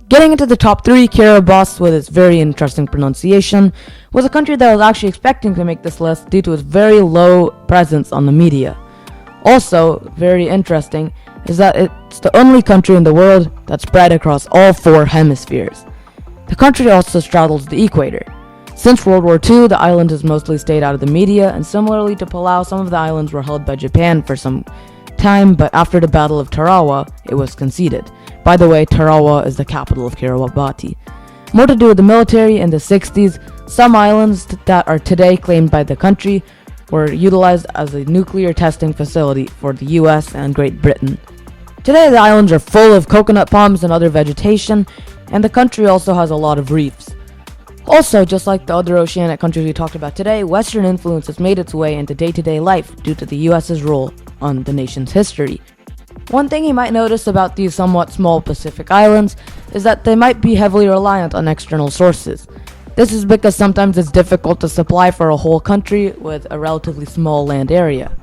Getting into the top 3, Kiribati, with its very interesting pronunciation, was a country that I was actually expecting to make this list due to its very low presence on the media. Also, very interesting, is that it's the only country in the world that's spread across all 4 hemispheres. The country also straddles the equator. Since World War II, the island has mostly stayed out of the media, and similarly to Palau, some of the islands were held by Japan for some time, but after the Battle of Tarawa, it was conceded. By the way, Tarawa is the capital of Kiribati. More to do with the military. In the 60s, some islands that are today claimed by the country were utilized as a nuclear testing facility for the US and Great Britain. Today, the islands are full of coconut palms and other vegetation, and the country also has a lot of reefs. Also, just like the other oceanic countries we talked about today, Western influence has made its way into day-to-day life due to the US's role on the nation's history. One thing you might notice about these somewhat small Pacific islands is that they might be heavily reliant on external sources. This is because sometimes it's difficult to supply for a whole country with a relatively small land area.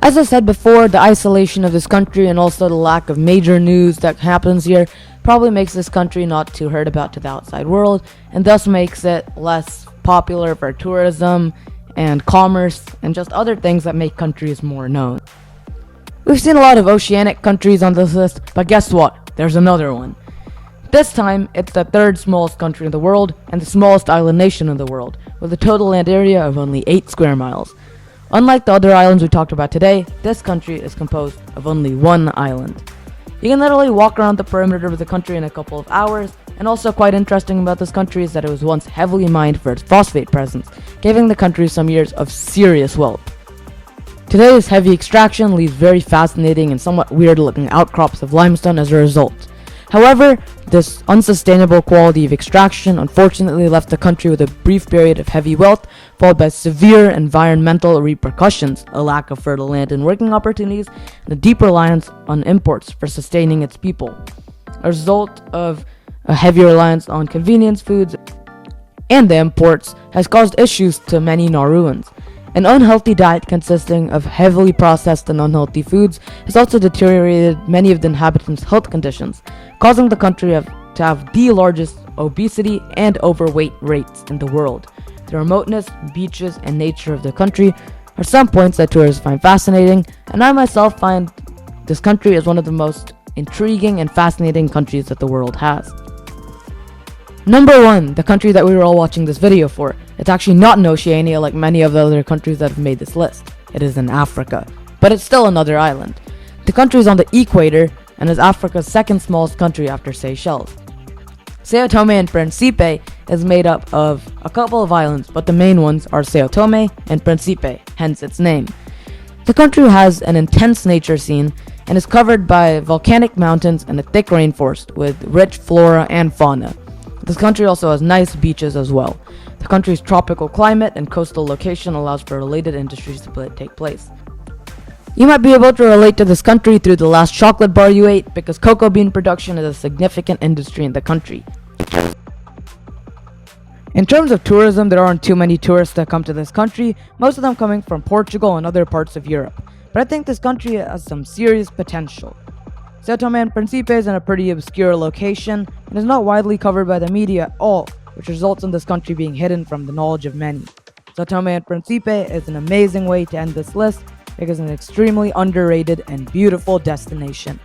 As I said before, the isolation of this country and also the lack of major news that happens here probably makes this country not too heard about to the outside world, and thus makes it less popular for tourism and commerce and just other things that make countries more known. We've seen a lot of oceanic countries on this list, but guess what? There's another one. This time, it's the 3rd smallest country in the world and the smallest island nation in the world, with a total land area of only 8 square miles. Unlike the other islands we talked about today, this country is composed of only 1 island. You can literally walk around the perimeter of the country in a couple of hours, and also quite interesting about this country is that it was once heavily mined for its phosphate presence, giving the country some years of serious wealth. Today's heavy extraction leaves very fascinating and somewhat weird looking outcrops of limestone as a result. However, this unsustainable quality of extraction unfortunately left the country with a brief period of heavy wealth, followed by severe environmental repercussions, a lack of fertile land and working opportunities, and a deep reliance on imports for sustaining its people. A result of a heavy reliance on convenience foods and the imports has caused issues to many Nauruans. An unhealthy diet consisting of heavily processed and unhealthy foods has also deteriorated many of the inhabitants' health conditions, causing the country to have the largest obesity and overweight rates in the world. The remoteness, beaches, and nature of the country are some points that tourists find fascinating, and I myself find this country is one of the most intriguing and fascinating countries that the world has. Number 1, the country that we were all watching this video for. It's actually not in Oceania like many of the other countries that have made this list. It is in Africa, but it's still another island. The country is on the equator and is Africa's 2nd smallest country after Seychelles. Sao Tome and Principe is made up of a couple of islands, but the main ones are Sao Tome and Principe, hence its name. The country has an intense nature scene and is covered by volcanic mountains and a thick rainforest with rich flora and fauna. This country also has nice beaches as well. The country's tropical climate and coastal location allows for related industries to take place. You might be able to relate to this country through the last chocolate bar you ate, because cocoa bean production is a significant industry in the country. In terms of tourism, there aren't too many tourists that come to this country, most of them coming from Portugal and other parts of Europe. But I think this country has some serious potential. Sao Tome and Principe is in a pretty obscure location and is not widely covered by the media at all, which results in this country being hidden from the knowledge of many. Sao Tome and Principe is an amazing way to end this list because it's an extremely underrated and beautiful destination.